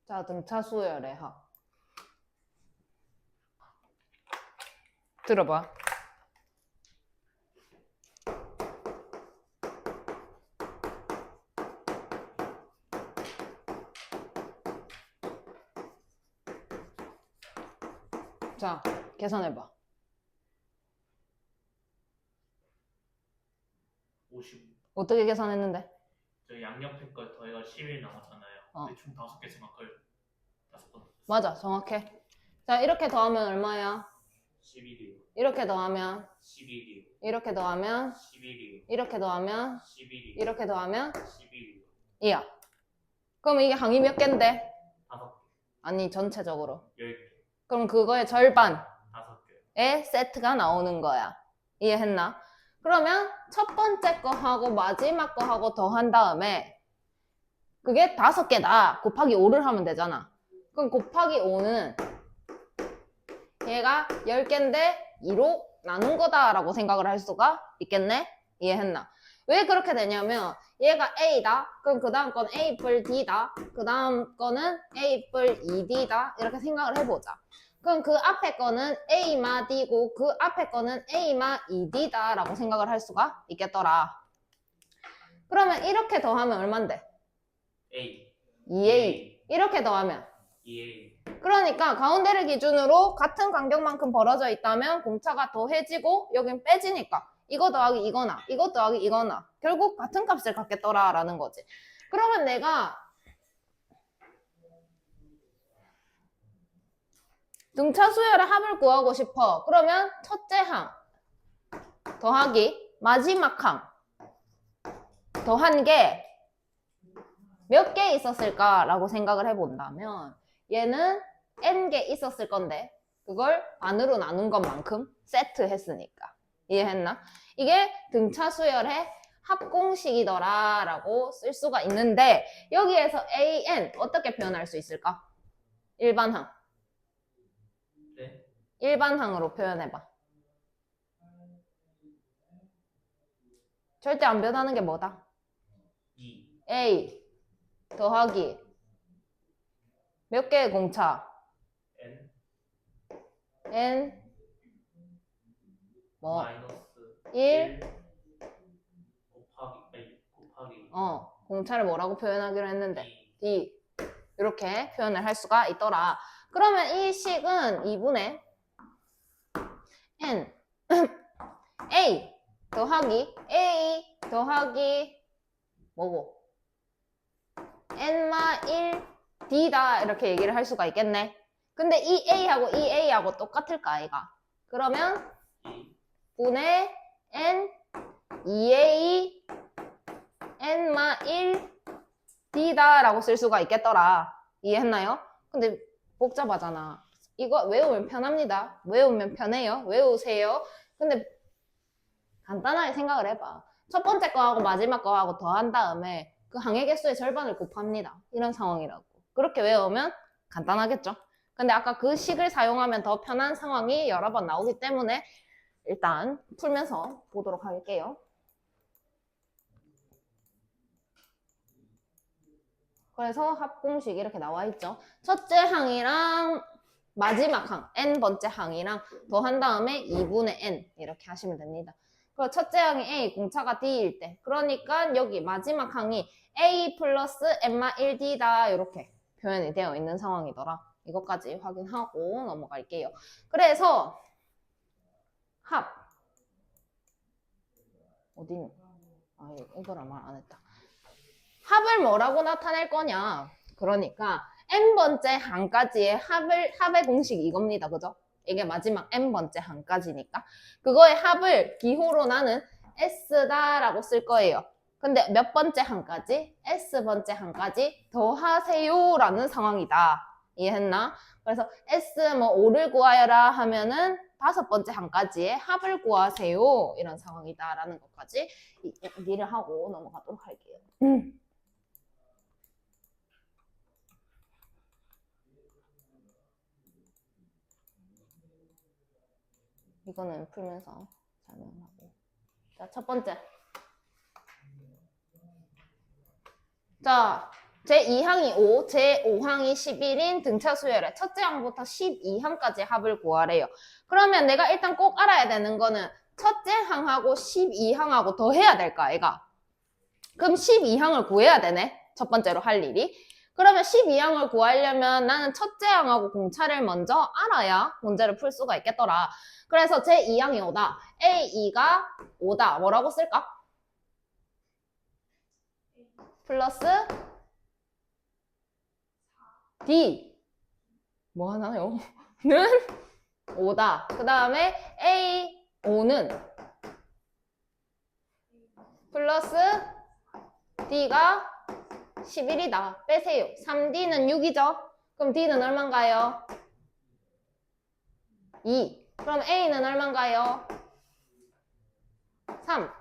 자, 등차 수열의 합. 들어봐. 자, 계산해봐. 50. 어떻게 계산했는데? 저 양옆에 걸 더해가 11 나왔잖아요. 어. 근데 총 5개 생각할 5번. 맞아, 정확해. 자, 이렇게 더하면 얼마야? 11이요. 이렇게 더하면 11이요. 이렇게 더하면 11이요. 이렇게 더하면 11이요. 이렇게 더하면 11이요. 이야. 그럼 이게 항이 몇 개인데? 5개. 아니, 전체적으로. 10개. 그럼 그거의 절반의 5개. 세트가 나오는 거야. 이해했나? 그러면 첫 번째 거 하고 마지막 거 하고 더한 다음에 그게 5개다. 곱하기 5를 하면 되잖아. 그럼 곱하기 5는 얘가 10개인데 2로 나눈 거다라고 생각을 할 수가 있겠네? 이해했나? 왜 그렇게 되냐면 얘가 A다. 그럼 그 다음 건 A 뿔 D다. 그 다음 거는 A 뿔 2D다. 이렇게 생각을 해보자. 그럼 그 앞에 거는 A마 D고 그 앞에 거는 A마 2D다 라고 생각을 할 수가 있겠더라. 그러면 이렇게 더하면 얼만데? A. 2A. 이렇게 더하면 2A. 그러니까 가운데를 기준으로 같은 간격만큼 벌어져 있다면 공차가 더해지고 여긴 빼지니까 이거 더하기 이거나 이거 더하기 이거나 결국 같은 값을 갖겠더라 라는 거지. 그러면 내가 등차 수열의 합을 구하고 싶어. 그러면 첫째 항 더하기 마지막 항 더한 게 몇 개 있었을까라고 생각을 해본다면 얘는 n개 있었을 건데 그걸 반으로 나눈 것만큼 세트 했으니까. 이해했나? 이게 등차 수열의 합공식이더라 라고 쓸 수가 있는데 여기에서 an 어떻게 표현할 수 있을까? 일반항. 네. 일반항으로 표현해봐. 절대 안 변하는 게 뭐다? 2. a 더하기 몇 개의 공차? N. n 뭐 마이너스 1 곱하기 공차를 뭐라고 표현하기로 했는데 D. d 이렇게 표현을 할 수가 있더라. 그러면 이 식은 2분의 n a 더하기 뭐고? n마 1 d다 이렇게 얘기를 할 수가 있겠네. 근데 이 a하고 이 a하고 똑같을까 아이가? 그러면 2. 분의 n 2a n마 1 d다 라고 쓸 수가 있겠더라. 이해했나요? 근데 복잡하잖아. 이거 외우면 편합니다. 외우면 편해요. 외우세요. 근데 간단하게 생각을 해봐. 첫 번째 거하고 마지막 거하고 더한 다음에 그 항의 개수의 절반을 곱합니다. 이런 상황이라고. 그렇게 외우면 간단하겠죠? 근데 아까 그 식을 사용하면 더 편한 상황이 여러 번 나오기 때문에 일단 풀면서 보도록 할게요. 그래서 합공식 이렇게 나와 있죠. 첫째 항이랑 마지막 항, n번째 항이랑 더한 다음에 2분의 n 이렇게 하시면 됩니다. 그리고 첫째 항이 a, 공차가 d일 때 그러니까 여기 마지막 항이 a 플러스 n마 1d다 이렇게 표현이 되어 있는 상황이더라. 이것까지 확인하고 넘어갈게요. 그래서 합 어디 이거를 말 안 했다. 합을 뭐라고 나타낼 거냐? 그러니까 n번째 항까지의 합의 공식이 이겁니다. 그죠? 이게 마지막 n번째 항까지니까 그거의 합을 기호로 나는 s다라고 쓸 거예요. 근데 몇 번째 항까지? s번째 항까지 더하세요라는 상황이다. 이해했나? 그래서 s 뭐 5를 구하여라 하면은 5번째 항까지의 합을 구하세요. 이런 상황이다라는 것까지 이해를 하고 넘어가도록 할게요. 이거는 풀면서 설명하고. 자, 첫 번째. 자, 제2항이 5, 제5항이 11인 등차 수열의 첫째 항부터 12항까지 합을 구하래요. 그러면 내가 일단 꼭 알아야 되는 거는 첫째 항하고 12항하고 더 해야 될까, 애가? 그럼 12항을 구해야 되네. 첫 번째로 할 일이. 그러면 12항을 구하려면 나는 첫째 항하고 공차를 먼저 알아야 문제를 풀 수가 있겠더라. 그래서 제2항이 5다. A2가 5다. 뭐라고 쓸까? 플러스 D. 뭐 하나요? 는 5다. 그 다음에 A5는 플러스 D가 11이다. 빼세요. 3D는 6이죠? 그럼 D는 얼만가요? 2. 그럼 A는 얼만가요? 3.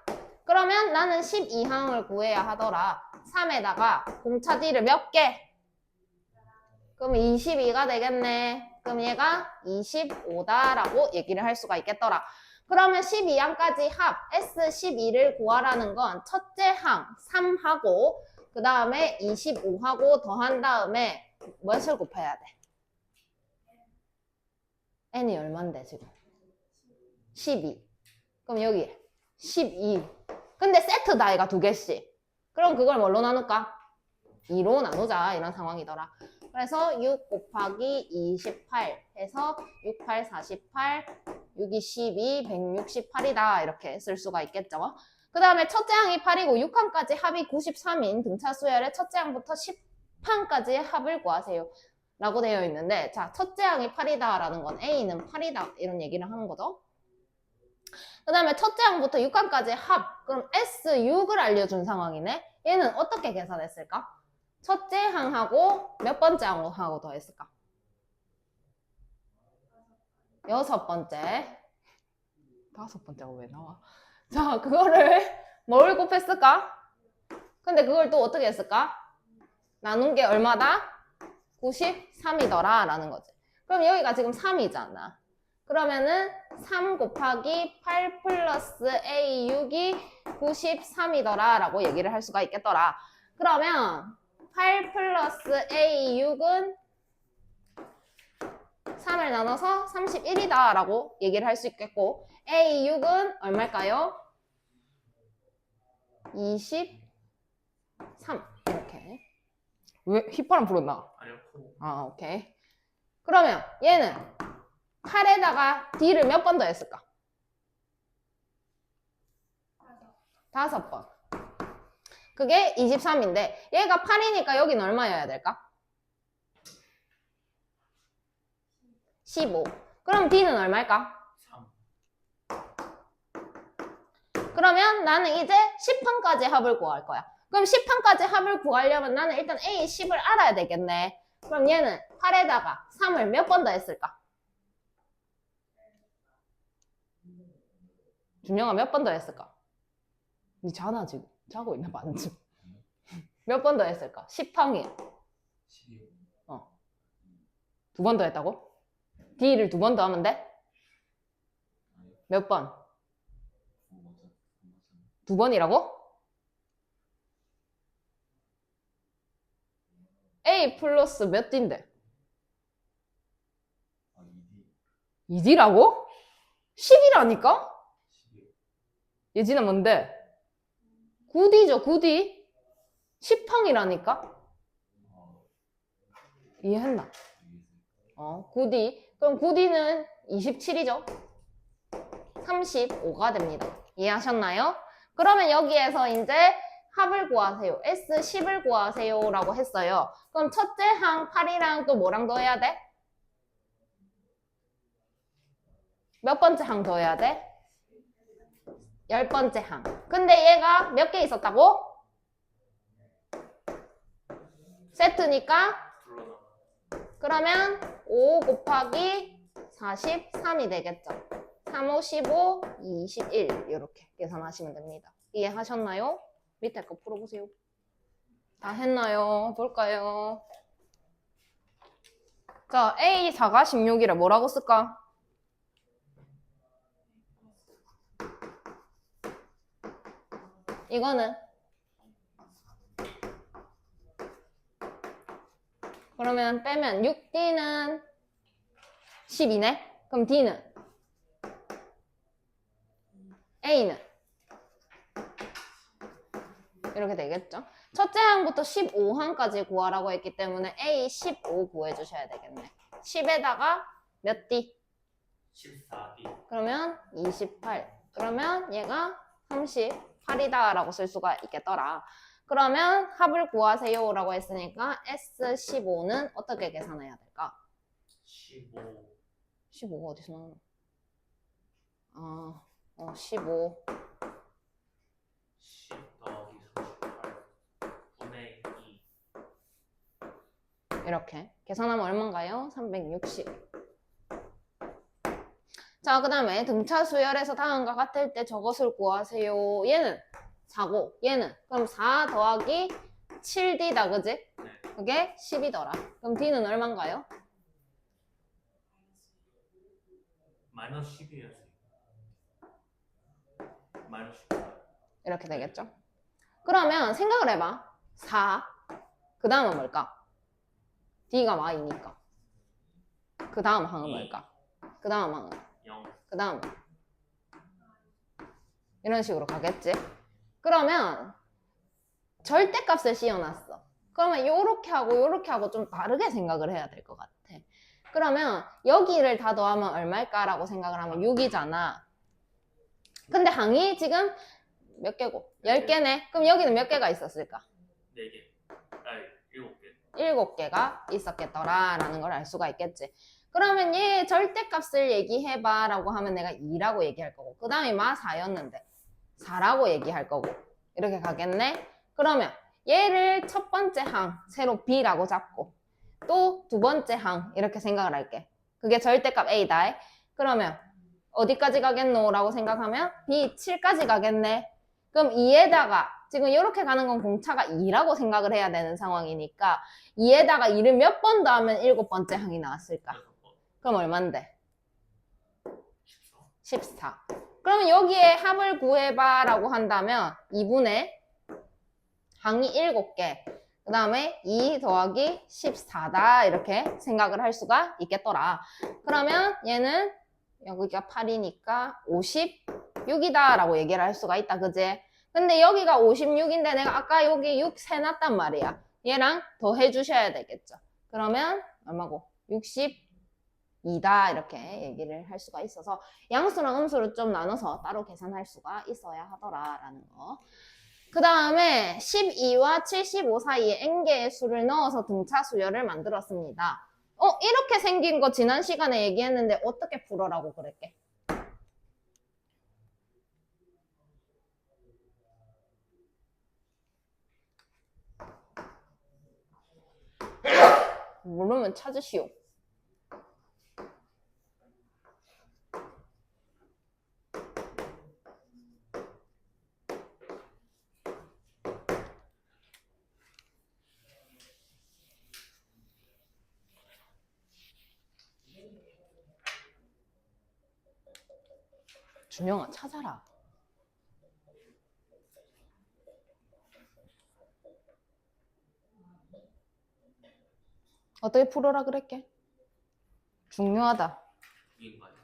그러면 나는 12항을 구해야 하더라. 3에다가 공차 D를 몇 개? 그럼 22가 되겠네. 그럼 얘가 25다라고 얘기를 할 수가 있겠더라. 그러면 12항까지 합 S12를 구하라는 건 첫째 항 3하고 그 다음에 25하고 더한 다음에 몇을 곱해야 돼? n이 얼만데 지금? 12. 그럼 여기 12. 근데 세트다 얘가 두 개씩. 그럼 그걸 뭘로 나눌까? 2로 나누자 이런 상황이더라. 그래서 6 곱하기 28 해서 6, 8, 48, 6이 12, 168이다 이렇게 쓸 수가 있겠죠. 그 다음에 첫째 항이 8이고 6항까지 합이 93인 등차 수열의 첫째 항부터 10항까지의 합을 구하세요. 라고 되어 있는데 자 첫째 항이 8이다 라는 건 A는 8이다 이런 얘기를 하는 거죠. 그 다음에 첫째 항부터 6항까지의 합 그럼 S6을 알려준 상황이네. 얘는 어떻게 계산했을까? 첫째 항하고 몇 번째 항하고 더했을까? 여섯 번째. 다섯 번째가 왜 나와? 자, 그거를 뭘 곱했을까? 근데 그걸 또 어떻게 했을까? 나눈 게 얼마다? 93이더라 라는 거지. 그럼 여기가 지금 3이잖아. 그러면은 3 곱하기 8 플러스 A6이 93이더라 라고 얘기를 할 수가 있겠더라. 그러면 8 플러스 A6은 3을 나눠서 31이다 라고 얘기를 할 수 있겠고 A6은 얼마일까요? 23 이렇게. 왜 휘파람 불었나? 아니요. 아 오케이. 그러면 얘는 8에다가 D를 몇 번 더 했을까? 5번. 그게 23인데 얘가 8이니까 여기는 얼마여야 될까? 15. 그럼 D는 얼마일까? 3. 그러면 나는 이제 10항까지 합을 구할 거야. 그럼 10항까지 합을 구하려면 나는 일단 A 10을 알아야 되겠네. 그럼 얘는 8에다가 3을 몇 번 더 했을까? 준영아 몇 번 더 했을까? 니 자나 지금? 자고 있나 반쯤. 몇 번 더 했을까? 10항이야. 12. 두 번 더 했다고? D를 두 번 더 하면 돼? 몇 번? 두 번이라고? A 플러스 몇 D인데? 2D라고? 10이라니까? 예진아 뭔데? 9D죠 9D? 10항이라니까? 이해했나? 9D. 그럼 9D는 27이죠? 35가 됩니다. 이해하셨나요? 그러면 여기에서 이제 합을 구하세요. S10을 구하세요 라고 했어요. 그럼 첫째 항 8이랑 또 뭐랑 더해야 돼? 몇 번째 항 더해야 돼? 10번째 항. 근데 얘가 몇 개 있었다고? 세트니까 그러면 5 곱하기 43이 되겠죠. 3, 5, 15, 21 이렇게 계산하시면 됩니다. 이해하셨나요? 밑에 거 풀어보세요. 다 했나요? 볼까요? 자, A4가 16이라 뭐라고 쓸까? 이거는 그러면 빼면 6D는 12네? 그럼 D는? A는? 이렇게 되겠죠? 첫째 항부터 15항까지 구하라고 했기 때문에 A 15 구해주셔야 되겠네. 10에다가 몇 D? 14D. 그러면 28. 그러면 얘가 38이다 라고 쓸 수가 있겠더라. 그러면 합을 구하세요 라고 했으니까 S15는 어떻게 계산해야 될까? 15. 15가 어디서 나오나? 15 10 더하기 38 분의 2. 이렇게 계산하면 얼마인가요? 360. 자, 그 다음에 등차 수열에서 다음과 같을 때 저것을 구하세요. 얘는 4고 얘는 그럼 4 더하기 7D다, 그지? 네. 그게 10이더라. 그럼 D는 얼마인가요? 마이너스 10이었어요. 마이너스 10. 이렇게 되겠죠? 그러면 생각을 해봐. 4. 그 다음은 뭘까? D가 Y니까. 그 다음 항은 뭘까? 그 다음 항은? 0. 그 다음 이런 식으로 가겠지? 그러면 절대값을 씌워놨어. 그러면 요렇게 하고 좀 다르게 생각을 해야 될 것 같아. 그러면 여기를 다 더하면 얼마일까라고 생각을 하면 6이잖아. 근데 항이 지금 몇 개고? 10개네. 그럼 여기는 몇 개가 있었을까? 4개. 아니, 7개. 7개가 있었겠더라 라는 걸 알 수가 있겠지. 그러면 얘 절대값을 얘기해봐 라고 하면 내가 2라고 얘기할 거고 그 다음에 마 4였는데 4라고 얘기할 거고 이렇게 가겠네. 그러면 얘를 첫 번째 항 세로 B라고 잡고 또 두 번째 항 이렇게 생각을 할게. 그게 절대값 A다. 그러면 어디까지 가겠노? 라고 생각하면 B 7까지 가겠네. 그럼 2에다가 지금 이렇게 가는 건 공차가 2라고 생각을 해야 되는 상황이니까 2에다가 2를 몇 번 더하면 7번째 항이 나왔을까? 6번. 그럼 얼만데? 14. 14. 그러면 여기에 합을 구해봐 라고 한다면 2분의 항이 7개 그 다음에 2 더하기 14다 이렇게 생각을 할 수가 있겠더라. 그러면 얘는 여기가 8이니까 56이다 라고 얘기를 할 수가 있다, 그지? 근데 여기가 56인데 내가 아까 여기 6 세놨단 말이야. 얘랑 더 해주셔야 되겠죠. 그러면 얼마고? 62다 이렇게 얘기를 할 수가 있어서 양수랑 음수를 좀 나눠서 따로 계산할 수가 있어야 하더라 라는 거. 그 다음에 12와 75 사이에 n개의 수를 넣어서 등차 수열을 만들었습니다. 이렇게 생긴 거 지난 시간에 얘기했는데 어떻게 풀어라고 그랬게? 모르면 찾으시오. 준영아, 찾아라. 어떻게 풀어라 그랬게? 중요하다. 인가요?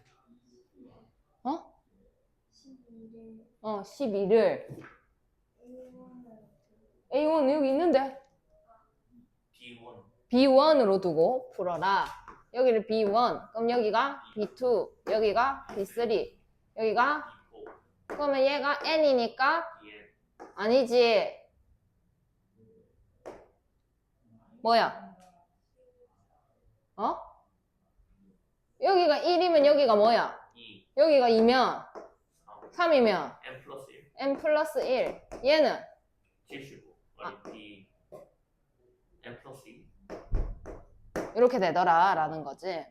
어? 12를 A1 여기 있는데 B1. B1으로 두고 풀어라. 여기를 B1, 그럼 여기가 B2, 여기가 B3, 여기가 B4. 그러면 얘가 N이니까 BN. 아니지. 뭐야? 여기가 1이면 여기가 뭐야? 2. 여기가 2면 3. 3이면 N 플러스 1. N 플러스 1. 얘는 75. 아니, B. N 플러스 2. 이렇게 되더라 라는 거지.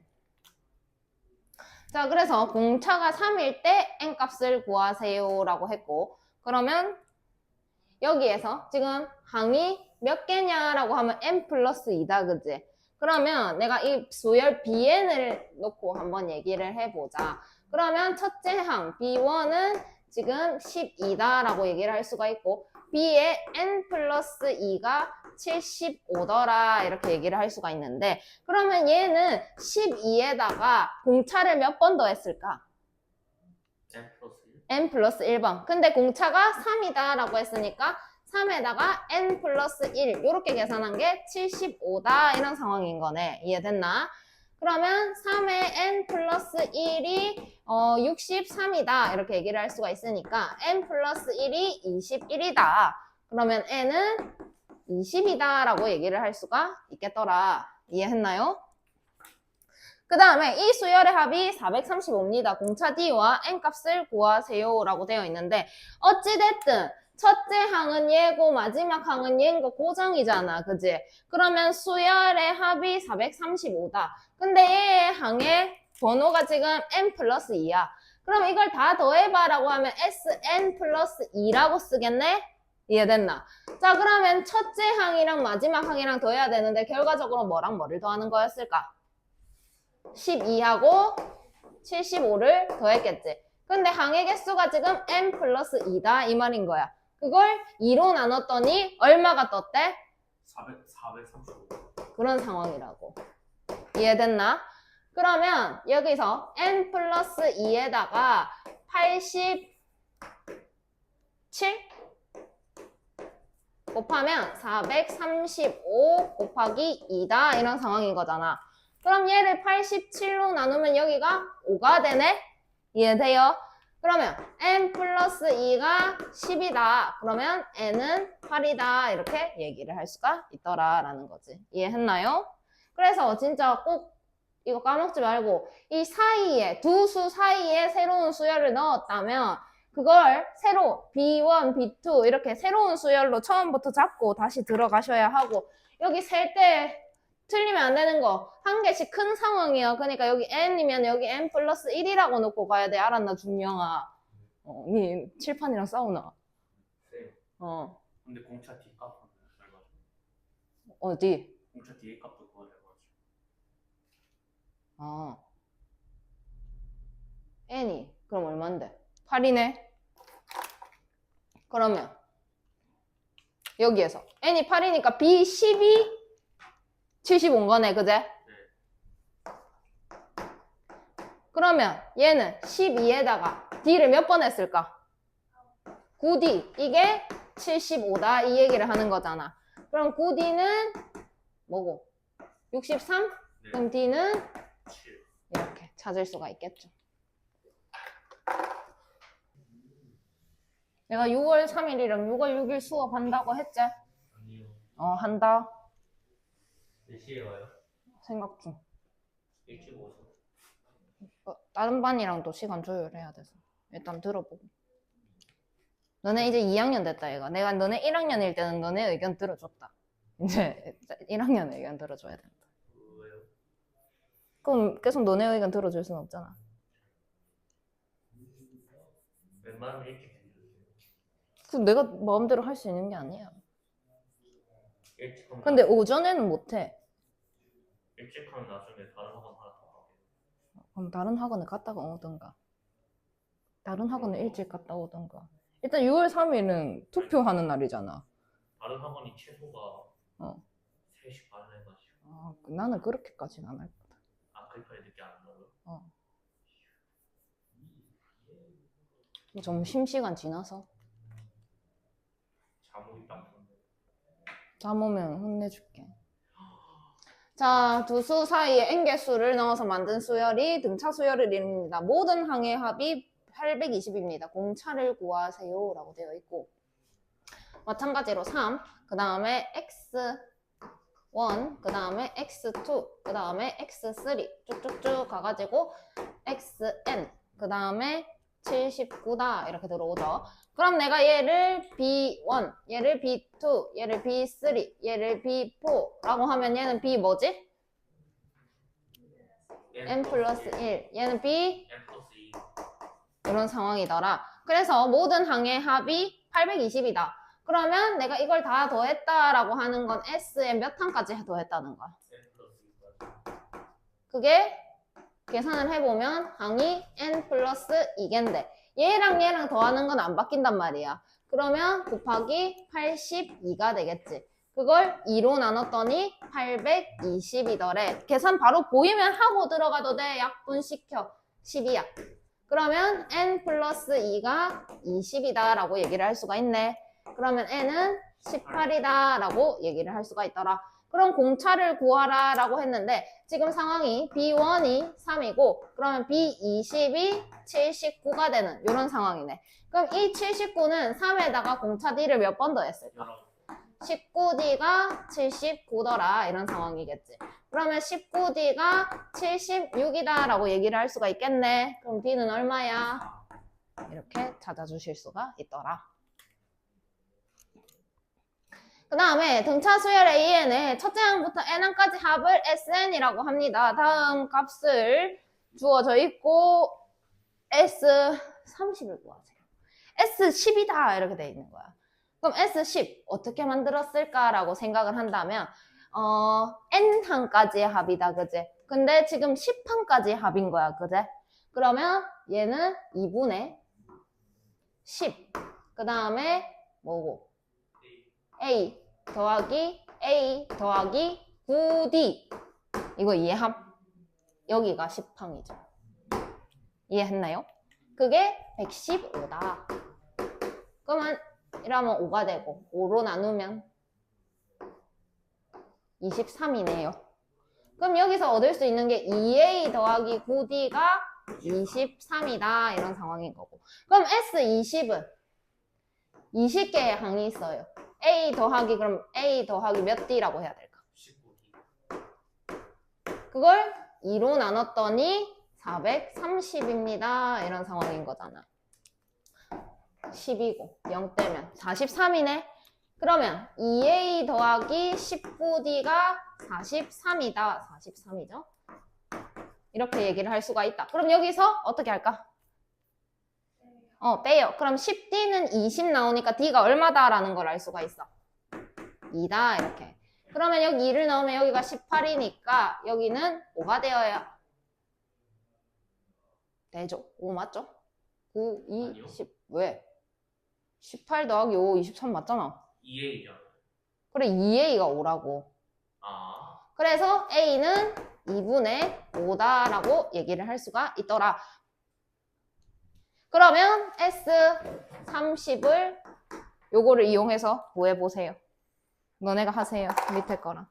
자, 그래서 공차가 3일 때 n값을 구하세요 라고 했고 그러면 여기에서 지금 항이 몇 개냐라고 하면 n 플러스 2다, 그지? 그러면 내가 이 수열 bn을 놓고 한번 얘기를 해보자. 그러면 첫째 항 b1은 지금 12다 라고 얘기를 할 수가 있고 b의 n 플러스 2가 75더라 이렇게 얘기를 할 수가 있는데 그러면 얘는 12에다가 공차를 몇 번 더했을까? n 플러스 1. n 플러스 1번. 근데 공차가 3이다 라고 했으니까 3에다가 n 플러스 1 이렇게 계산한 게 75다 이런 상황인 거네. 이해됐나? 그러면 3의 n 플러스 1이 63이다 이렇게 얘기를 할 수가 있으니까 n 플러스 1이 21이다. 그러면 n은 20이다 라고 얘기를 할 수가 있겠더라. 이해했나요? 그 다음에 이 수열의 합이 435입니다. 공차 D와 N값을 구하세요 라고 되어 있는데 어찌됐든 첫째 항은 얘고 마지막 항은 얘인 거 고정이잖아. 그지? 그러면 수열의 합이 435다. 근데 얘의 항의 번호가 지금 N 플러스 2야. 그럼 이걸 다 더해봐 라고 하면 SN 플러스 2라고 쓰겠네? 이해됐나? 자 그러면 첫째 항이랑 마지막 항이랑 더해야 되는데 결과적으로 뭐랑 뭐를 더하는 거였을까? 12하고 75를 더했겠지. 근데 항의 개수가 지금 n 플러스 2다 이 말인 거야. 그걸 2로 나눴더니 얼마가 떴대? 435. 그런 상황이라고. 이해됐나? 그러면 여기서 n 플러스 2에다가 87 곱하면 435 곱하기 2다 이런 상황인 거잖아. 그럼 얘를 87로 나누면 여기가 5가 되네? 이해돼요? 그러면 n 플러스 2가 10이다. 그러면 n은 8이다. 이렇게 얘기를 할 수가 있더라 라는 거지. 이해했나요? 그래서 진짜 꼭 이거 까먹지 말고 이 사이에 두 수 사이에 새로운 수열을 넣었다면 그걸 새로 B1, B2 이렇게 새로운 수열로 처음부터 잡고 다시 들어가셔야 하고 여기 셀 때 틀리면 안 되는 거 한 개씩 큰 상황이야. 그러니까 여기 n이면 여기 n 플러스 1이라고 놓고 가야 돼. 알았나 준영아? 니 칠판이랑 싸우나? 네. 근데 공차 D 값은 얼마죠? 어디? 공차 D 값도 구하려고 n이 그럼 얼만데? 8이네. 그러면 여기에서 n이 8이니까 B12 75인 거네, 그제? 그러면 얘는 12에다가 D를 몇 번 했을까? 9D. 이게 75다. 이 얘기를 하는 거잖아. 그럼 9D는 뭐고? 63? 네. 그럼 D는 7. 이렇게 찾을 수가 있겠죠. 내가 6월 3일이랑 6월 6일 수업한다고 했지? 아니요. 한다. 몇 시에 와요? 생각 중. 일찍 오서. 다른 반이랑도 시간 조율해야 돼서 일단 들어보고. 너네 이제 2학년 됐다 얘가. 내가 너네 1학년일 때는 너네 의견 들어줬다. 이제 1학년 의견 들어줘야 된다. 왜요? 그럼 계속 너네 의견 들어줄 수는 없잖아. 웬만하면 일찍 해주세요. 그 내가 마음대로 할 수 있는 게 아니야. 일찍 하면 근데 오전에는 못해. 일찍 하면 나중에 다른 학원 하나 더 가게. 그럼 다른 학원에 갔다가 오든가. 다른 학원에 일찍 갔다 오든가. 일단 6월 3일은 투표하는 날이잖아. 다른 학원이 최소가 3시 반에 해가지고. 나는 그렇게까지는 안 할 거다. 그렇게 늦게 안 나와요? 점심시간 지나서. 잠 오기 딱 좋은데. 잠 오면 혼내줄게. 자, 두 수 사이에 n개수를 넣어서 만든 수열이 등차 수열을 이룹니다. 모든 항의 합이 820입니다. 공차를 구하세요 라고 되어 있고 마찬가지로 3, 그 다음에 x1, 그 다음에 x2, 그 다음에 x3 쭉쭉쭉 가가지고 xn, 그 다음에 79다 이렇게 들어오죠. 그럼 내가 얘를 B1, 얘를 B2, 얘를 B3, 얘를 B4 라고 하면 얘는 B 뭐지? n 플러스 1, 얘는 B n 플러스 2. 이런 상황이더라. 그래서 모든 항의 합이 820이다. 그러면 내가 이걸 다 더했다라고 하는 건 S에 몇 항까지 더했다는 거야? n 플러스 2까지. 그게 계산을 해보면 항이 n 플러스 2개인데 얘랑 얘랑 더하는 건 안 바뀐단 말이야. 그러면 곱하기 82가 되겠지. 그걸 2로 나눴더니 820이더래. 계산 바로 보이면 하고 들어가도 돼. 약분시켜. 12야. 그러면 n 플러스 2가 20이다 라고 얘기를 할 수가 있네. 그러면 n은 18이다 라고 얘기를 할 수가 있더라. 그럼 공차를 구하라 라고 했는데 지금 상황이 B1이 3이고 그러면 B20이 79가 되는 이런 상황이네. 그럼 이 79는 3에다가 공차 D를 몇 번 더 했을까? 19D가 79더라 이런 상황이겠지. 그러면 19D가 76이다 라고 얘기를 할 수가 있겠네. 그럼 D는 얼마야? 이렇게 찾아주실 수가 있더라. 그 다음에 등차 수열 AN의 첫째 항부터 N항까지 합을 SN이라고 합니다. 다음 값을 주어져 있고 S30을 구하세요. S10이다 이렇게 돼 있는 거야. 그럼 S10 어떻게 만들었을까라고 생각을 한다면 N항까지의 합이다, 그제? 근데 지금 10항까지의 합인 거야, 그제? 그러면 얘는 2분의 10. 그 다음에 뭐고? A 더하기 A 더하기 9D. 이거 이해함? 여기가 10항이죠. 이해했나요? 그게 115다. 그러면 이러면 5가 되고 5로 나누면 23이네요. 그럼 여기서 얻을 수 있는 게 2A 더하기 9D가 23이다 이런 상황인 거고. 그럼 S20은 20개의 항이 있어요. A 더하기 그럼 A 더하기 몇 D라고 해야 될까? 19D. 그걸 2로 나눴더니 430입니다. 이런 상황인 거잖아. 10이고 0 떼면 43이네. 그러면 2A 더하기 19D가 43이다. 43이죠. 이렇게 얘기를 할 수가 있다. 그럼 여기서 어떻게 할까? 빼요. 그럼 10D는 20 나오니까 D가 얼마다라는 걸 알 수가 있어. 2다 이렇게. 그러면 여기 2를 넣으면 여기가 18이니까 여기는 5가 되어야 되죠. 5 맞죠? 9, 2, 아니요. 10. 왜? 18 더하기 5, 23 맞잖아. 2A잖아. 그래, 2A가 5라고. 아. 그래서 A는 2분의 5다라고 얘기를 할 수가 있더라. 그러면 S30을 요거를 이용해서 구해보세요. 너네가 하세요. 밑에 거랑.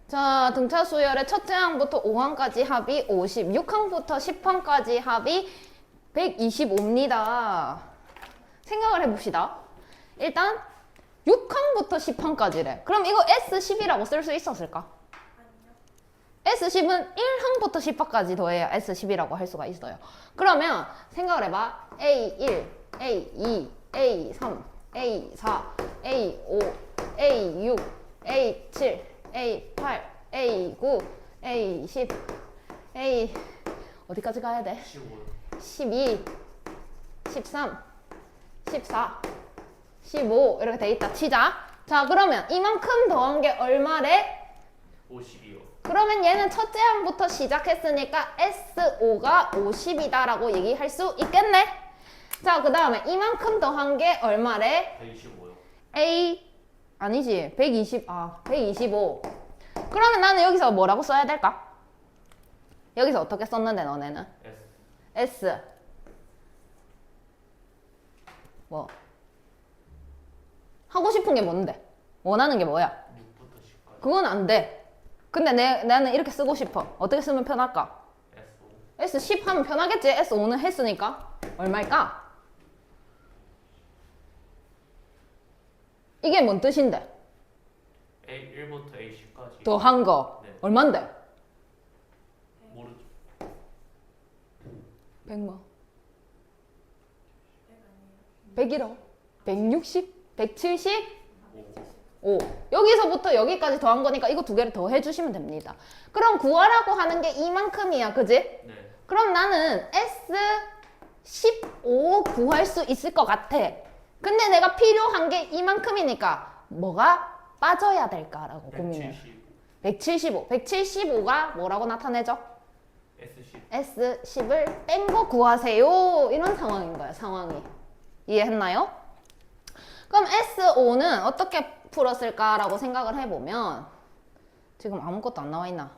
자, 등차 수열의 첫째 항부터 5항까지 합이 50, 6항부터 10항까지 합이 125입니다. 생각을 해봅시다. 일단 6항부터 10항까지래. 그럼 이거 S10이라고 쓸 수 있었을까? S10은 1항부터 10항까지 더해야 S10이라고 할 수가 있어요. 그러면 생각을 해봐. A1, A2, A3, A4, A5, A6, A7, A8, A9, A10, A 어디까지 가야 돼? 15. 12, 13, 14, 15 이렇게 돼 있다 치자. 자, 그러면 이만큼 더한 게 얼마래? 52요. 그러면 얘는 첫째 항부터 시작했으니까 S5가 50이다 라고 얘기할 수 있겠네. 자, 그 다음에 이만큼 더한 게 얼마래? 125요. A 아니지 125. 그러면 나는 여기서 뭐라고 써야 될까? 여기서 어떻게 썼는데 너네는? S. S 뭐 하고 싶은 게 뭔데? 원하는 게 뭐야? 6부터 10까지. 그건 안 돼. 근데 나는 이렇게 쓰고 싶어. 어떻게 쓰면 편할까? S5. S10 하면 편하겠지? S5는 했으니까. 얼마일까? 이게 뭔 뜻인데? A1부터 A10까지. 더한 거. 네. 얼만데? 모르죠. 100만. 101억. 160? 170? 5. 여기서부터 여기까지 더한 거니까 이거 두 개를 더 해주시면 됩니다. 그럼 구하라고 하는 게 이만큼이야. 그지? 네. 그럼 나는 S15 구할 수 있을 것 같아. 근데 내가 필요한 게 이만큼이니까 뭐가 빠져야 될까라고 고민해. 175. 175가 뭐라고 나타내죠? S10. S10을 뺀 거 구하세요. 이런 상황인 거야, 상황이. 이해했나요? 그럼 S5는 어떻게 풀었을까라고 생각을 해보면 지금 아무것도 안 나와 있나?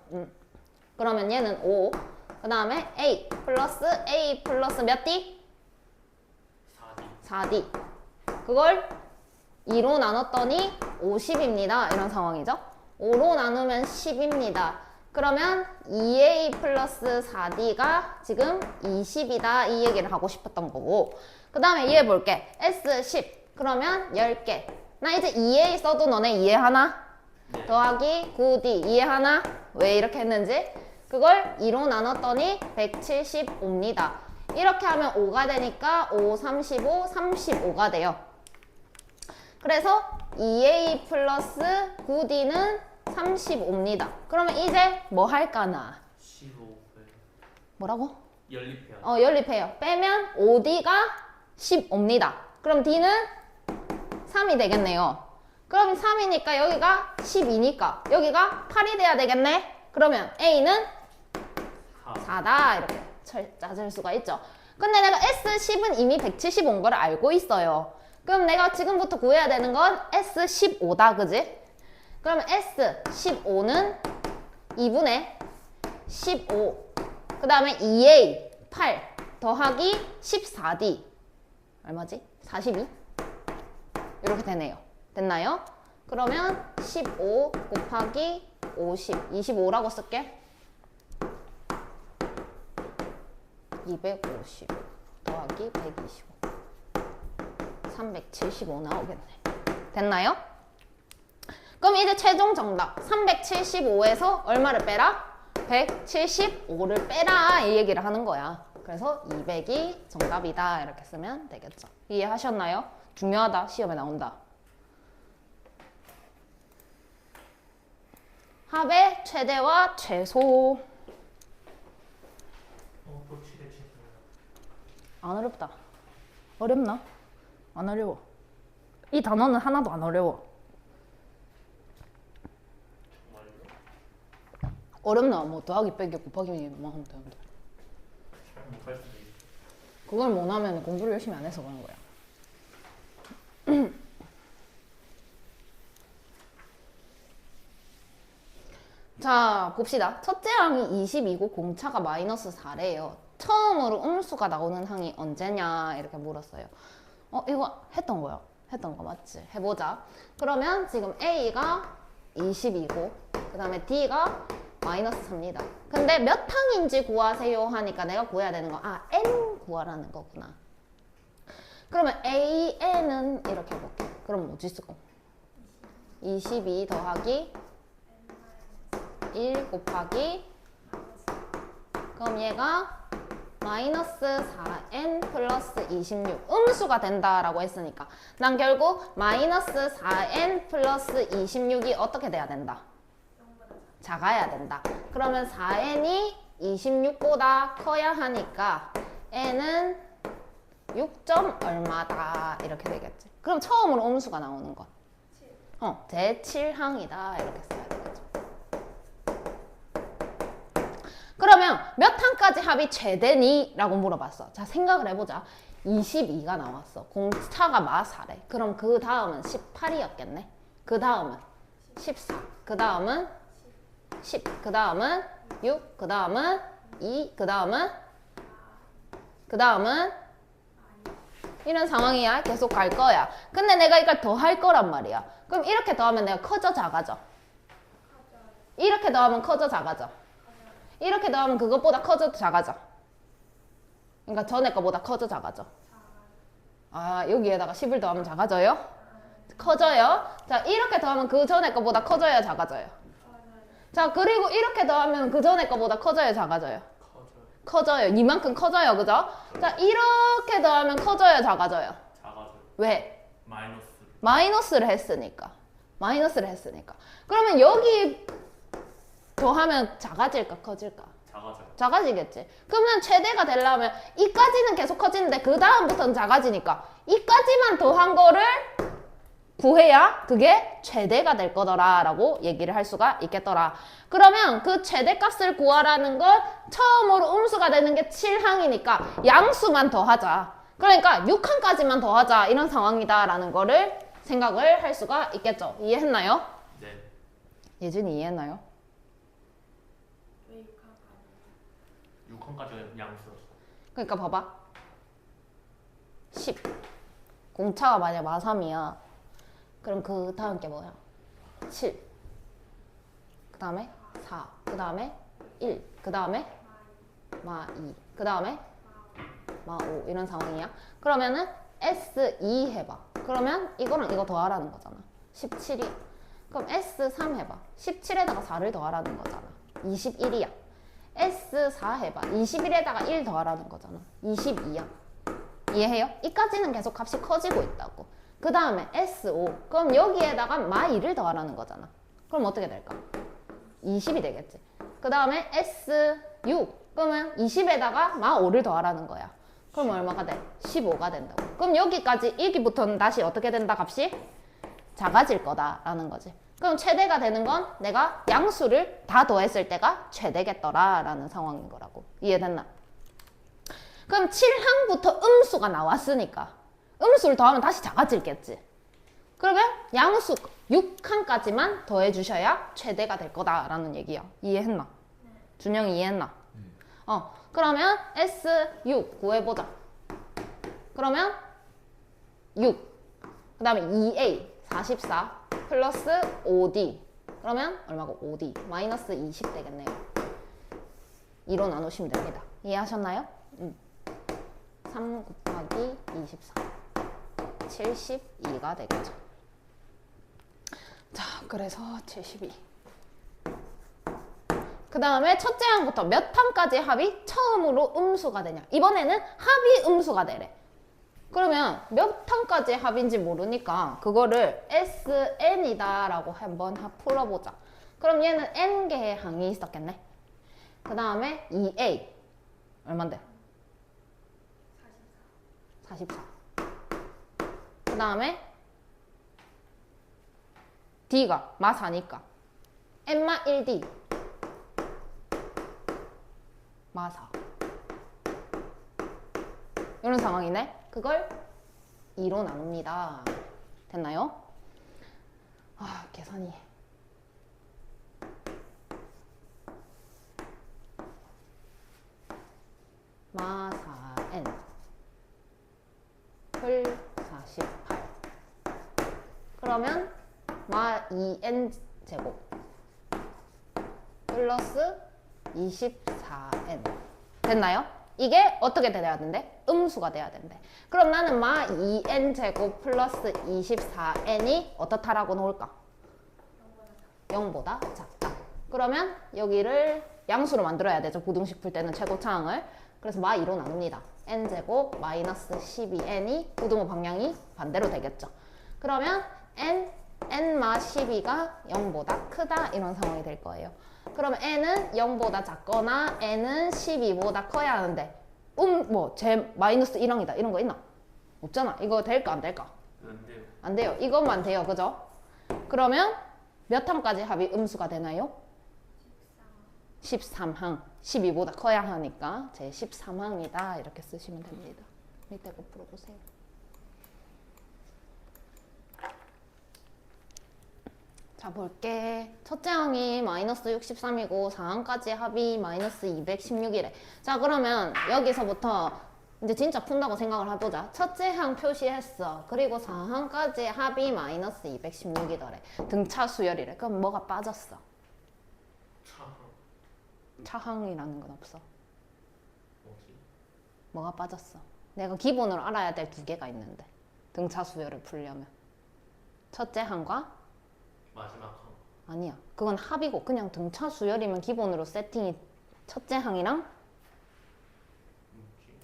그러면 얘는 5. 그 다음에 A 플러스 몇 D? 4D. 4D. 그걸 2로 나눴더니 50입니다. 이런 상황이죠. 5로 나누면 10입니다. 그러면 2A 플러스 4D가 지금 20이다. 이 얘기를 하고 싶었던 거고. 그 다음에 이해해 볼게. S10. 그러면 10개. 나 이제 2A 써도 너네 이해하나? 네. 더하기 9D 이해하나? 왜 이렇게 했는지? 그걸 2로 나눴더니 175입니다. 이렇게 하면 5가 되니까 5, 35, 35가 돼요. 그래서 2A 플러스 9D는 35입니다. 그러면 이제 뭐 할까나? 15배. 뭐라고? 연립해요. 연립해요. 빼면 5D가 15입니다. 그럼 D는 3이 되겠네요. 그럼 3이니까 여기가 12니까 여기가 8이 돼야 되겠네. 그러면 A는 4다. 이렇게 찾을 수가 있죠. 근데 내가 S10은 이미 175인 걸 알고 있어요. 그럼 내가 지금부터 구해야 되는 건 S15다. 그지? 그러면 S15는 2분의 15. 그 다음에 2A 8 더하기 14D. 얼마지? 42? 이렇게 되네요. 됐나요? 그러면 15 곱하기 50. 25라고 쓸게. 250 더하기 125. 375 나오겠네. 됐나요? 그럼 이제 최종 정답 375에서 얼마를 빼라? 175를 빼라 이 얘기를 하는 거야. 그래서 200이 정답이다 이렇게 쓰면 되겠죠. 이해하셨나요? 중요하다. 시험에 나온다. 합의 최대와 최소. 또 7에 7. 안 어렵다. 어렵나? 안 어려워. 이 단어는 하나도 안 어려워. 정말요? 어렵나? 뭐 더하기 빼기 곱하기만 하면 되는데. 잘 못할 수도 있어. 그걸 못하면 공부를 열심히 안 해서 그런 거야. 자, 봅시다. 첫째 항이 22고 공차가 마이너스 4래요. 처음으로 음수가 나오는 항이 언제냐 이렇게 물었어요. 이거 했던 거야. 했던 거 맞지? 해보자. 그러면 지금 A가 22고 그 다음에 D가 마이너스 3입니다. 근데 몇 항인지 구하세요 하니까 내가 구해야 되는 거 N 구하라는 거구나. 그러면 AN은 이렇게 해볼게. 그럼 뭐지 쓰고? 22 더하기 1 곱하기 그럼 얘가 마이너스 4n 플러스 26 음수가 된다라고 했으니까 난 결국 마이너스 4n 플러스 26이 어떻게 돼야 된다? 작아야 된다. 그러면 4n이 26보다 커야 하니까 n은 6점 얼마다 이렇게 되겠지. 그럼 처음으로 음수가 나오는 건 제7항이다 이렇게 써야 되겠죠. 그러면 몇 항까지 합이 최대니? 라고 물어봤어. 자, 생각을 해보자. 22가 나왔어. 공차가 마4래. 그럼 그 다음은 18이었겠네. 그 다음은 14. 그 다음은 10. 그 다음은 6. 그 다음은 2. 그 다음은 이런 상황이야. 계속 갈 거야. 근데 내가 이걸 더 할 거란 말이야. 그럼 이렇게 더하면 내가 커져 작아져? 이렇게 더하면 커져 작아져? 이렇게 더하면 그것보다 커져 작아져? 그러니까 전에 거보다 커져 작아져? 여기에다가 10을 더하면 작아져요? 커져요? 자, 이렇게 더하면 그 전에 거보다 커져요, 작아져요? 자, 그리고 이렇게 더하면 그 전에 거보다 커져요, 작아져요? 커져요. 이만큼 커져요, 그죠? 자, 이렇게 더하면 커져요, 작아져요? 작아져요. 왜? 마이너스. 마이너스를 했으니까. 그러면 여기 더하면 작아질까, 커질까? 작아져요. 작아지겠지. 그러면 최대가 되려면 이까지는 계속 커지는데 그 다음부터는 작아지니까 이까지만 더한 거를 구해야 그게 최대가 될 거더라 라고 얘기를 할 수가 있겠더라. 그러면 그 최대값을 구하라는 건 처음으로 음수가 되는 게 7항이니까 양수만 더하자. 그러니까 6항까지만 더하자 이런 상황이다 라는 거를 생각을 할 수가 있겠죠. 이해했나요? 네. 예준이 이해했나요? 왜 6칸까지? 6칸까지 양수였어. 그러니까 봐봐. 10. 공차가 만약 마3이야. 그럼 그 다음 게 뭐야? 7. 그 다음에 4. 그 다음에 1. 그 다음에 마2. 그 다음에 마5. 이런 상황이야. 그러면은 S2 해봐. 그러면 이거랑 이거 더하라는 거잖아. 17이. 그럼 S3 해봐. 17에다가 4를 더하라는 거잖아. 21이야. S4 해봐. 21에다가 1 더하라는 거잖아. 22야. 이해해요? 이까지는 계속 값이 커지고 있다고. 그 다음에 S5. 그럼 여기에다가 마2를 더하라는 거잖아. 그럼 어떻게 될까? 20이 되겠지. 그 다음에 S6. 그러면 20에다가 마5를 더하라는 거야. 그럼 얼마가 돼? 15가 된다고. 그럼 여기부터는 다시 어떻게 된다, 값이? 작아질 거다라는 거지. 그럼 최대가 되는 건 내가 양수를 다 더했을 때가 최대겠더라라는 상황인 거라고. 이해됐나? 그럼 7항부터 음수가 나왔으니까 음수를 더하면 다시 작아질겠지. 그러면 양수 6항까지만 더해주셔야 최대가 될 거다라는 얘기야. 이해했나? 준영이 이해했나? 그러면 S6 구해보자. 그러면 6. 그 다음에 2A 44 플러스 5D. 그러면 얼마고? 5D 마이너스 20 되겠네요. 2로 나누시면 됩니다. 이해하셨나요? 3 곱하기 24 72가 되겠죠. 자, 그래서 72. 그 다음에 첫째 항부터 몇 항까지 합이 처음으로 음수가 되냐. 이번에는 합이 음수가 되래. 그러면 몇 항까지 합인지 모르니까 그거를 SN이다 라고 한번 풀어보자. 그럼 얘는 N개의 항이 있었겠네. 그 다음에 2A 얼만데? 44. 그 다음에 D가 마4니까 N마 1D 마4 이런 상황이네. 그걸 2로 나눕니다. 됐나요? 아, 계산이 마4n 풀 48. 그러면 마2n 제곱 플러스 24n 됐나요? 이게 어떻게 돼야 된대? 음수가 돼야 된대. 그럼 나는 마 2n 제곱 플러스 24n이 어떻다라고 놓을까? 0보다 작다. 그러면 여기를 양수로 만들어야 되죠. 부등식 풀 때는 최고차항을. 그래서 마 2로 나눕니다. n 제곱 마이너스 12n이 부등호 방향이 반대로 되겠죠. 그러면 n마 12가 0보다 크다 이런 상황이 될 거예요. 그럼 n은 0보다 작거나 n은 12보다 커야 하는데 제 마이너스 1항이다 이런 거 있나? 없잖아. 이거 될까 안 될까? 안 돼요. 안 돼요. 이것만 돼요. 그죠? 그러면 몇 항까지 합이 음수가 되나요? 13항. 12보다 커야 하니까 제 13항이다 이렇게 쓰시면 됩니다. 밑에 거 풀어보세요. 자, 볼게. 첫째 항이 마이너스 63이고 4항까지 합이 마이너스 216이래. 자, 그러면 여기서부터 이제 진짜 푼다고 생각을 해보자. 첫째 항 표시했어. 그리고 4항까지 합이 마이너스 216이더래. 등차 수열이래. 그럼 뭐가 빠졌어? 차항이라는 건 없어. 뭐지? 뭐가 빠졌어? 내가 기본으로 알아야 될 두 개가 있는데. 등차 수열을 풀려면. 첫째 항과 마지막 항. 아니야. 그건 합이고 그냥 등차 수열이면 기본으로 세팅이 첫째 항이랑 뭐지?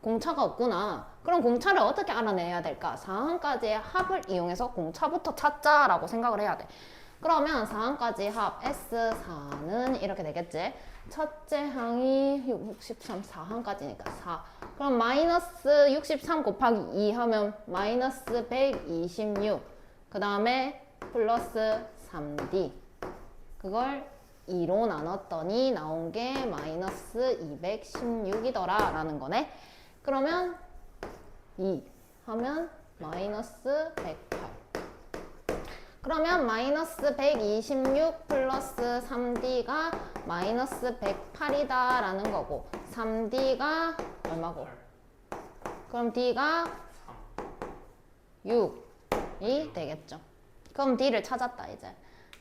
공차가 없구나. 그럼 공차를 어떻게 알아내야 될까? 4항까지의 합을 이용해서 공차부터 찾자라고 생각을 해야 돼. 그러면 4항까지 합 S4는 이렇게 되겠지. 첫째 항이 63, 4항까지니까 4. 그럼 마이너스 63 곱하기 2 하면 마이너스 126. 그 다음에 플러스 3D. 그걸 2로 나눴더니 나온 게 마이너스 216이더라 라는 거네. 그러면 2 하면 마이너스 108. 그러면 마이너스 126 플러스 3D가 마이너스 108이다 라는 거고 3D가 얼마고? 그럼 D가 6이 되겠죠. 그럼 D를 찾았다 이제.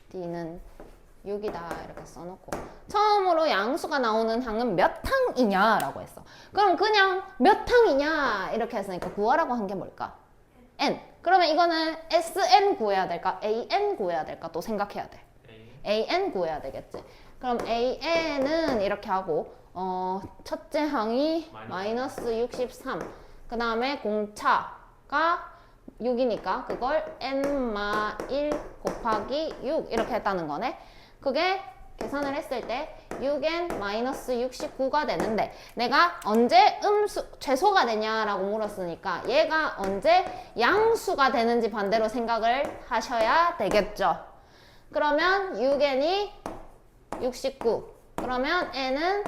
D는 6이다 이렇게 써놓고 처음으로 양수가 나오는 항은 몇 항이냐 라고 했어. 그럼 그냥 몇 항이냐 이렇게 했으니까 구하라고 한 게 뭘까? N. 그러면 이거는 SN 구해야 될까? AN 구해야 될까? 또 생각해야 돼. AN 구해야 되겠지. 그럼 AN은 이렇게 하고 첫째 항이 마이너스 63. 그 다음에 공차가 6이니까 그걸 N-1 곱하기 6 이렇게 했다는 거네. 그게 계산을 했을 때 6N 마이너스 69가 되는데 내가 언제 최소가 되냐라고 물었으니까 얘가 언제 양수가 되는지 반대로 생각을 하셔야 되겠죠. 그러면 6N이 69 그러면 N은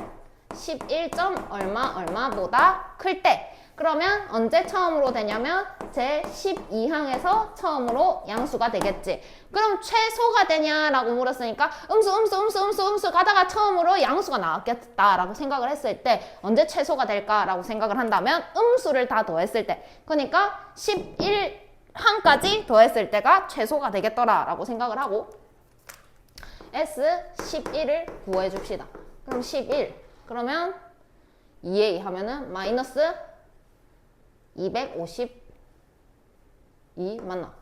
11. 얼마보다 클 때 그러면 언제 처음으로 되냐면 제 12항에서 처음으로 양수가 되겠지. 그럼 최소가 되냐라고 물었으니까 음수 가다가 처음으로 양수가 나왔겠다라고 생각을 했을 때 언제 최소가 될까라고 생각을 한다면 음수를 다 더했을 때 그러니까 11항까지 더했을 때가 최소가 되겠더라라고 생각을 하고 S11을 구해 줍시다. 그럼 11 그러면 2A 하면은 마이너스 252 맞나?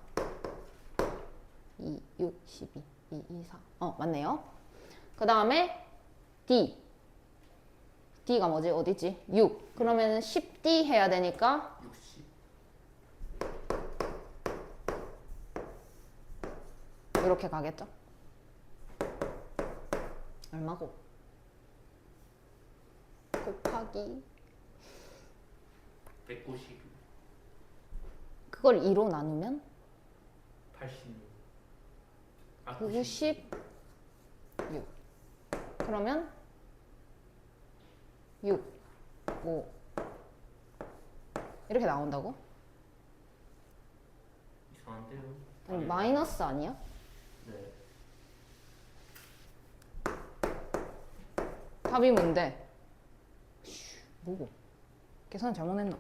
2, 6, 12, 2, 2, 4 맞네요. 그 다음에 D D가 뭐지? 어디지? 6 그러면은 10D 해야 되니까 60. 이렇게 가겠죠? 얼마고? 곱하기 192. 그걸 2로 나누면 86. 96 그러면 6 5 이렇게 나온다고? 이상한데요? 아니, 마이너스 아니야? 네. 답이 뭔데? 뭐고? 계산 잘못했나?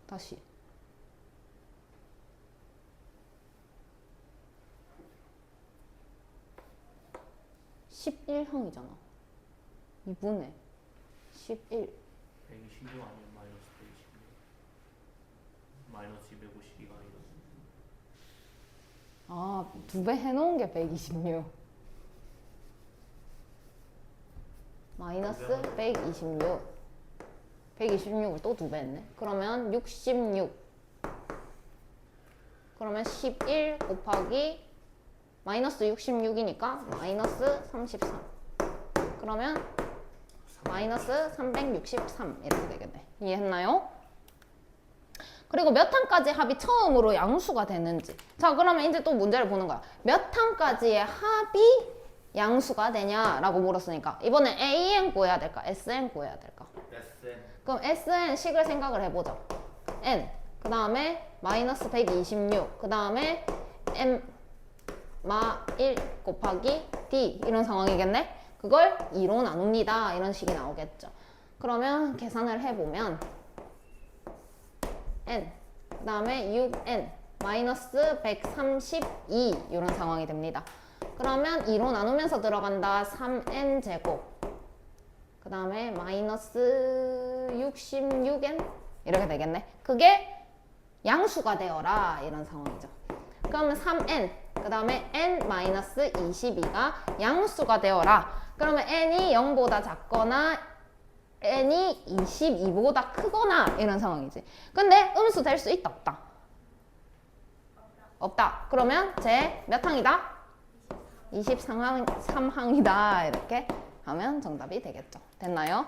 다시 11항이잖아 2분의 11 126 아니면 마이너스 126. 마이너스 252가 아니라. 2배 해놓은 게 126 마이너스 126 126을 또 2배 했네. 그러면 66 그러면 11 곱하기 마이너스 66이니까 마이너스 33 그러면 마이너스 363 이렇게 되겠네. 이해했나요? 그리고 몇 항까지 합이 처음으로 양수가 되는지. 자 그러면 이제 또 문제를 보는 거야. 몇 항까지의 합이 양수가 되냐라고 물었으니까 이번엔 AN 구해야 될까? SN 구해야 될까? SN. 그럼 SN 식을 생각을 해보자. N 그 다음에 마이너스 126 그 다음에 M 마 1 곱하기 D 이런 상황이겠네. 그걸 2로 나눕니다. 이런 식이 나오겠죠. 그러면 계산을 해보면 N 그 다음에 6N 마이너스 132 이런 상황이 됩니다. 그러면 2로 나누면서 들어간다. 3N 제곱 그 다음에 마이너스 66N 이렇게 되겠네. 그게 양수가 되어라 이런 상황이죠. 그러면 3N 그 다음에 N-22가 양수가 되어라. 그러면 N이 0보다 작거나 N이 22보다 크거나 이런 상황이지. 근데 음수 될 수 있다 없다? 없다. 그러면 제 몇 항이다? 23항이다 이렇게 하면 정답이 되겠죠. 됐나요?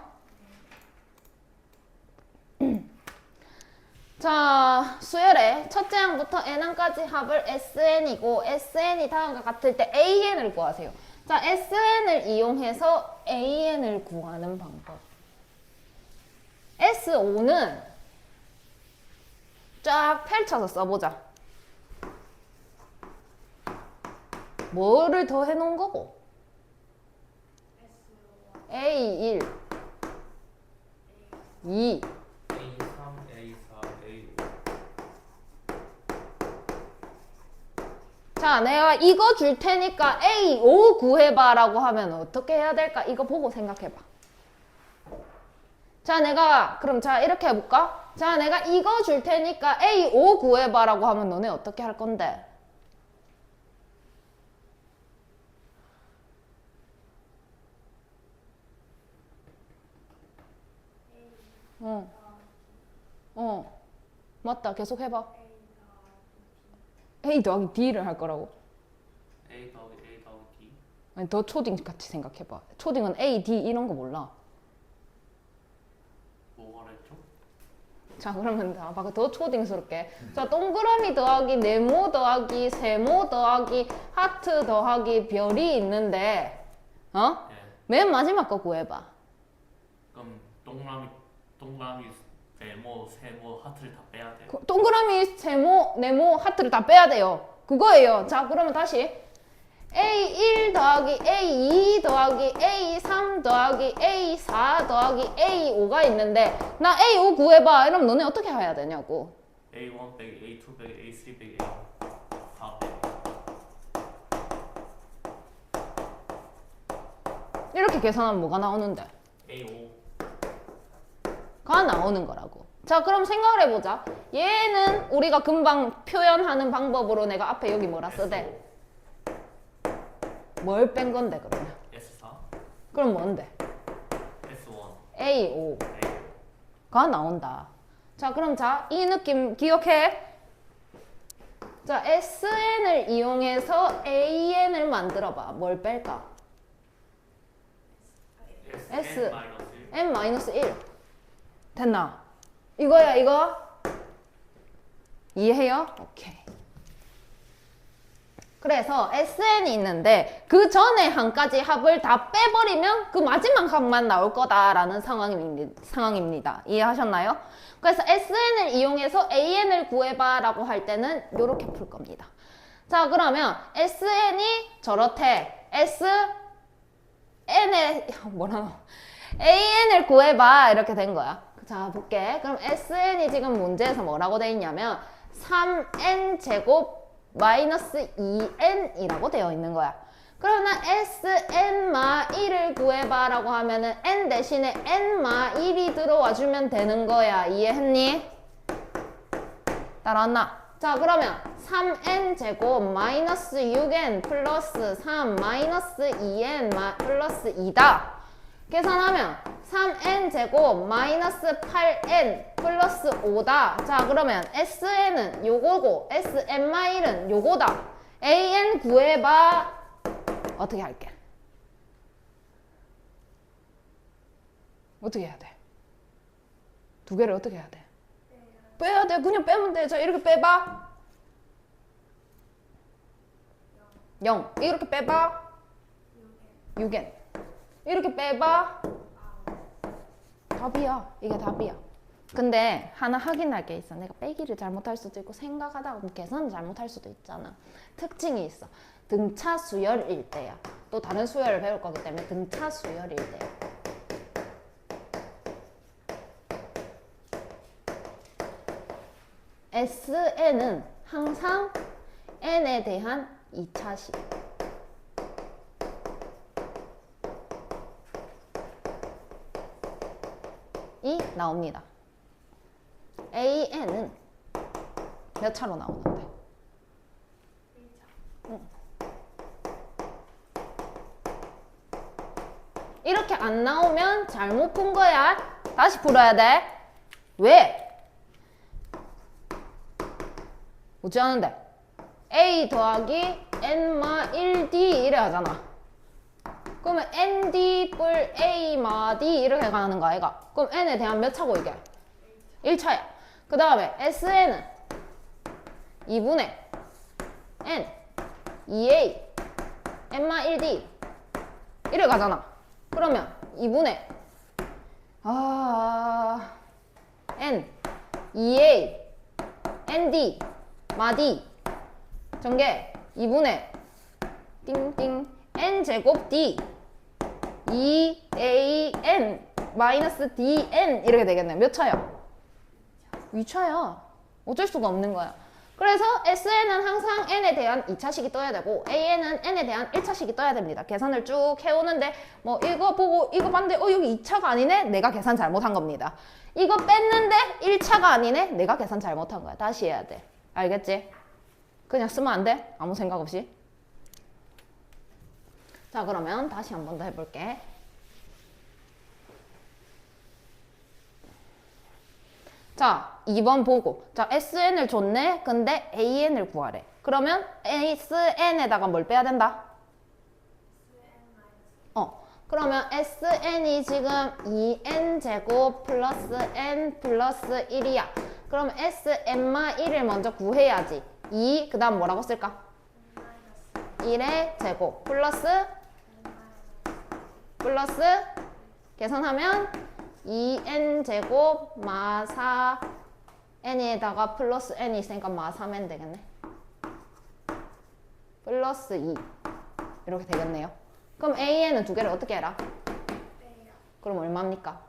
자, 수열의 첫째 항부터 n항까지 합을 SN이고 SN이 다음과 같을 때 AN을 구하세요. 자, SN을 이용해서 AN을 구하는 방법. S5는 쫙 펼쳐서 써보자. 뭐를 더 해놓은 거고? A1, 2. A3, A4, A5. 자, 내가 이거 줄 테니까 A5 구해봐라고 하면 어떻게 해야 될까? 이거 보고 생각해봐. 자, 그럼 자, 이렇게 해볼까? 자, 내가 이거 줄 테니까 A5 구해봐라고 하면 너네 어떻게 할 건데? 맞다. 계속 해봐. A 더하기 D를 할 거라고. A 더하기 D. 아니, 더 초딩 같이 생각해봐. 초딩은 A, D 이런 거 몰라. 뭐가 그랬죠? 자, 그러면 봐봐. 더 초딩스럽게. 자, 동그라미 더하기 네모 더하기 세모 더하기 하트 더하기 별이 있는데, 어? 예. 맨 마지막 거 구해봐. 그럼 동그라미, 네모, 세모, 하트를 다 빼야 돼. 동그라미 세모 네모 하트를 다 빼야 돼요. 그거예요. 자, 그러면 다시 A1 더하기 A2 더하기 A3 더하기 A4 더하기 A5가 있는데 나 A5 구해봐. 이러면 너네 어떻게 해야 되냐고. A1 빼기 A2 빼기 A3 빼기 A4 빼기. 이렇게 계산하면 뭐가 나오는데? A5. 가 나오는 거라고. 자, 그럼 생각을 해보자. 얘는 우리가 금방 표현하는 방법으로 내가 앞에 여기 뭐라 쓰대? 뭘 뺀 건데 그러면? S4. 그럼 뭔데? S1. A5 A5. 가 나온다. 자, 그럼 자, 이 느낌 기억해. 자, SN을 이용해서 AN을 만들어봐. 뭘 뺄까? S. N-1 됐나? 이거야 이거? 이해해요? 오케이. 그래서 SN이 있는데 그 전에 한 가지 합을 다 빼버리면 그 마지막 합만 나올 거다라는 상황입니다. 이해하셨나요? 그래서 SN을 이용해서 AN을 구해봐 라고 할 때는 이렇게 풀 겁니다. 자, 그러면 SN이 저렇대. SN의 AN을 구해봐 이렇게 된 거야. 자, 볼게. 그럼 SN이 지금 문제에서 뭐라고 돼 있냐면 3n 제곱 마이너스 2n이라고 되어 있는 거야. 그러면 SN-1을 구해봐 라고 하면은 n 대신에 n-1이 들어와 주면 되는 거야. 이해했니? 따라왔나? 자, 그러면 3n 제곱 마이너스 6n 플러스 3 마이너스 2n 플러스 2다. 계산하면 3n 제곱 마이너스 8n 플러스 5다. 자, 그러면 SN은 요거고 SN-1은 요거다. AN 구해봐. 어떻게 할게? 어떻게 해야 돼? 두 개를 어떻게 해야 돼? 빼야 돼. 그냥 빼면 돼. 자, 이렇게 빼봐. 0. 이렇게 빼봐. 6n. 이렇게 빼봐. 답이야. 이게 답이야. 근데 하나 확인할 게 있어. 내가 빼기를 잘못할 수도 있고 생각하다가 계산을 잘못할 수도 있잖아. 특징이 있어. 등차 수열일 때야. 또 다른 수열을 배울 거기 때문에 등차 수열일 때야. SN은 항상 n에 대한 2차식. 이 나옵니다. AN은 몇 차로 나오는데? 이렇게 안 나오면 잘못 푼 거야. 다시 풀어야 돼. 왜? 뭐지 하는데? A 더하기 N-1D 이래 하잖아. 그러면 ND 뿔 A 마 D 이렇게 가는 거 아이가? 그럼 N에 대한 몇 차고 이게? 1차야. 그 다음에 SN은 2분의 N 2A N-1D 이래 가잖아. 그러면 2분의 N 2A ND 마D 전개 2분의 띵띵 N제곱 D 2AN 마이너스 DN 이렇게 되겠네. 몇 차야? 2차야. 어쩔 수가 없는 거야. 그래서 SN은 항상 N에 대한 2차식이 떠야 되고 AN은 N에 대한 1차식이 떠야 됩니다. 계산을 쭉 해오는데 뭐 이거 보고 이거 봤는데 여기 2차가 아니네? 내가 계산 잘못한 겁니다. 이거 뺐는데 1차가 아니네? 내가 계산 잘못한 거야. 다시 해야 돼. 알겠지? 그냥 쓰면 안 돼? 아무 생각 없이. 자, 그러면 다시 한 번 더 해볼게. 자, 2번 보고. 자, SN을 줬네? 근데 AN을 구하래. 그러면 SN에다가 뭘 빼야 된다? 그러면 SN이 지금 2N제곱 플러스 N 플러스 1이야. 그럼 SN-1을 먼저 구해야지. 2, 그 다음 뭐라고 쓸까? 1의 제곱 플러스 계산하면 2n제곱 마 4n에다가 플러스 n이 있으니까 마 3n 되겠네. 플러스 2 이렇게 되겠네요. 그럼 an은 두 개를 어떻게 해라? 그럼 얼마입니까?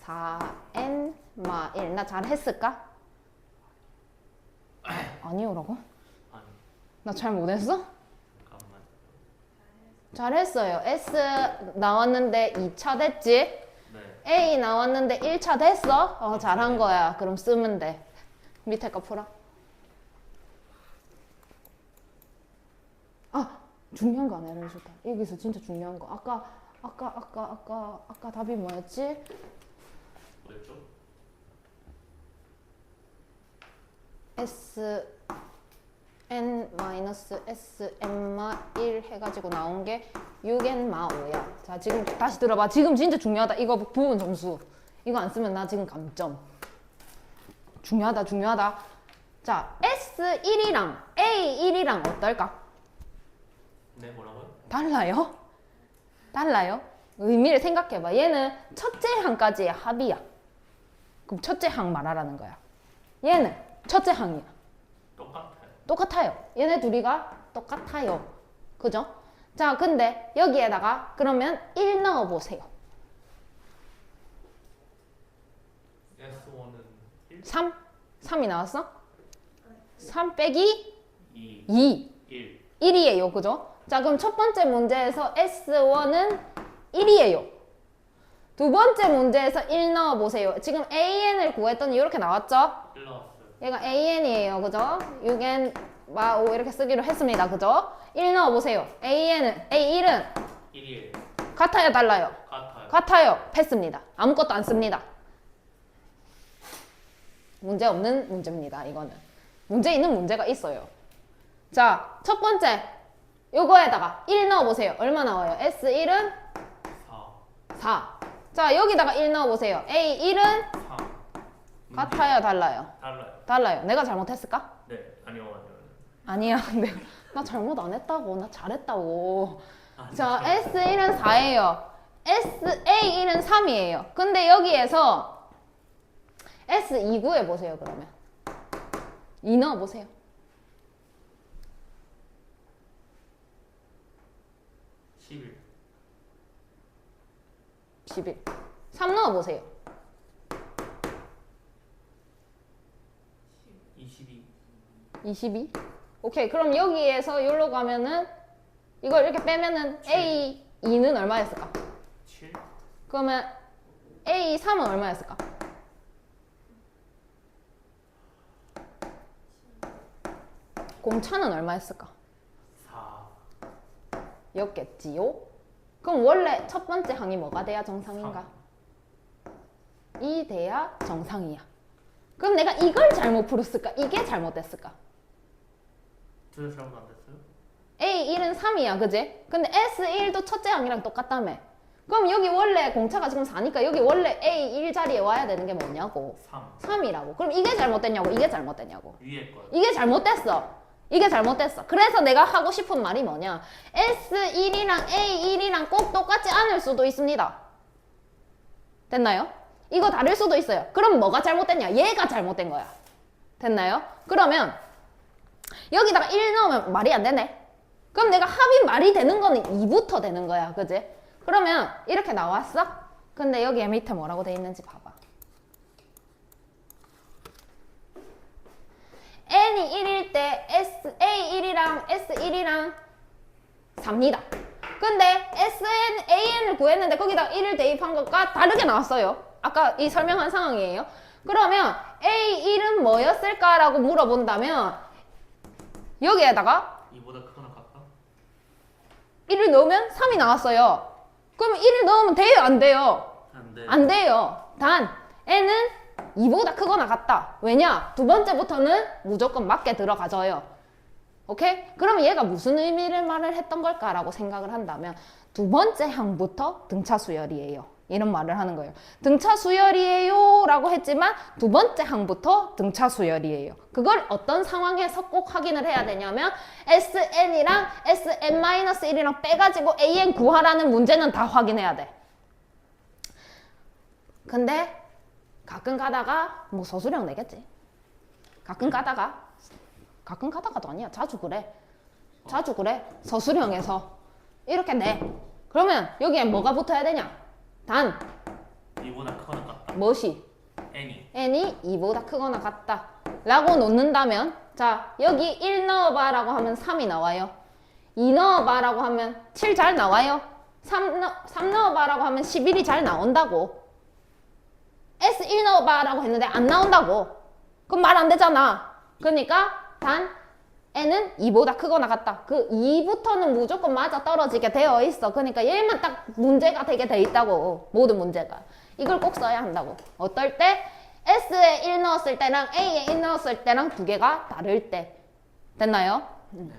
4n 마 1. 나 잘했을까? 아니오라고? 아니. 나 잘 못했어? 잠깐만. 잘했어요. S 나왔는데 2차 됐지? 네. A 나왔는데 1차 됐어? 잘한 거야. 그럼 쓰면 돼. 밑에 거 풀어. 아, 중요한 거 안 알려줬다. 여기서 진짜 중요한 거. 아까 답이 뭐였지? 뭐였죠? SN-SN-1 해가지고 나온 게 6N-5야. 자, 지금 다시 들어봐. 지금 진짜 중요하다. 이거 부분 점수. 이거 안 쓰면 나 지금 감점. 중요하다. 자, S1이랑 A1이랑 어떨까? 네, 뭐라고요? 달라요? 의미를 생각해봐. 얘는 첫째 항까지의 합이야. 그럼 첫째 항 말하라는 거야. 얘는 첫째 항이야. 똑같아요. 얘네 둘이가 똑같아요. 그죠? 자, 근데 여기에다가 그러면 1 넣어보세요. S1은 1? 3? 3이 나왔어? 3 빼기 2 2. 1 1이에요. 그죠? 자, 그럼 첫 번째 문제에서 S1은 1이에요. 두 번째 문제에서 1 넣어보세요. 지금 AN을 구했더니 이렇게 나왔죠? 1 나왔어요. 얘가 AN이에요. 그죠? 6N, 마, 5 이렇게 쓰기로 했습니다. 그죠? 1 넣어보세요. A1은 1이에요. 같아요? 달라요? 같아요. 패스입니다. 아무것도 안 씁니다. 문제 없는 문제입니다. 이거는. 문제 있는 문제가 있어요. 자, 첫 번째. 요거에다가 1 넣어보세요. 얼마 나와요? S1은 4 4. 자, 여기다가 1 넣어보세요. A1은 3 같아요? 달라요? 달라요. 내가 잘못했을까? 네, 아니요. 아니야. 나 잘못 안 했다고. 나 잘했다고. 아, 자, S1은 4예요. A1은 3이에요. 근데 여기에서 S2 구해보세요, 그러면. 2 넣어보세요. 11 11. 3 넣어보세요. 22. 오케이. 그럼 여기에서 여기로 가면은 이걸 이렇게 빼면은 A2는 얼마였을까? 7 그러면 A3은 얼마였을까? 공차는 얼마였을까? 4 였겠지요? 그럼 원래 첫 번째 항이 뭐가 돼야 정상인가? 2 돼야 정상이야. 그럼 내가 이걸 잘못 풀었을까? 이게 잘못됐을까? 둘 다 잘못 안 됐어요? A1은 3이야, 그지? 근데 S1도 첫째 항이랑 똑같다며. 그럼 여기 원래 공차가 지금 4니까 여기 원래 A1 자리에 와야 되는 게 뭐냐고? 3 3이라고. 그럼 이게 잘못됐냐고? 이게 잘못됐냐고? 위에 거요. 이게 잘못됐어. 그래서 내가 하고 싶은 말이 뭐냐? S1이랑 A1이랑 꼭 똑같지 않을 수도 있습니다. 됐나요? 이거 다를 수도 있어요. 그럼 뭐가 잘못됐냐? 얘가 잘못된 거야. 됐나요? 그러면 여기다가 1 넣으면 말이 안 되네. 그럼 내가 합이 말이 되는 거는 2부터 되는 거야. 그지? 그러면 이렇게 나왔어? 근데 여기에 밑에 뭐라고 돼 있는지 봐봐. n이 1일 때 A1이랑 S1이랑 4입니다. 근데 AN을 구했는데 거기다 1을 대입한 것과 다르게 나왔어요. 아까 이 설명한 상황이에요. 그러면 A1은 뭐였을까라고 물어본다면 여기에다가 2보다 크거나 같다? 1을 넣으면 3이 나왔어요. 그러면 1을 넣으면 돼요? 안 돼요? 안 돼. 안 돼요. 단 n은 2보다 크거나 같다. 왜냐? 두 번째부터는 무조건 맞게 들어가져요. 오케이? 그럼 얘가 무슨 의미를 말을 했던 걸까라고 생각을 한다면 두 번째 항부터 등차 수열이에요. 이런 말을 하는 거예요. 등차 수열이에요 라고 했지만 두 번째 항부터 등차 수열이에요. 그걸 어떤 상황에서 꼭 확인을 해야 되냐면 SN이랑 SN-1이랑 빼가지고 AN 구하라는 문제는 다 확인해야 돼. 근데 가끔 가다가 뭐 서술형 내겠지. 가끔 가다가도 아니야. 자주 그래. 서술형에서 이렇게 내. 그러면 여기에 뭐가 붙어야 되냐? 단 2보다 크거나 같다. 무엇이? n이 2보다 크거나 같다 라고 놓는다면 자 여기 1 넣어봐 라고 하면 3이 나와요. 2 넣어봐 라고 하면 7 잘 나와요. 3 넣어봐 라고 하면 11이 잘 나온다고. S1 넣어봐 라고 했는데 안 나온다고. 그럼 말 안 되잖아. 그러니까 단 n은 2보다 크거나 같다. 그 2부터는 무조건 맞아 떨어지게 되어 있어. 그러니까 얘만 딱 문제가 되게 돼 있다고. 모든 문제가. 이걸 꼭 써야 한다고. 어떨 때? S에 1 넣었을 때랑 A에 1 넣었을 때랑 두 개가 다를 때. 됐나요? 네.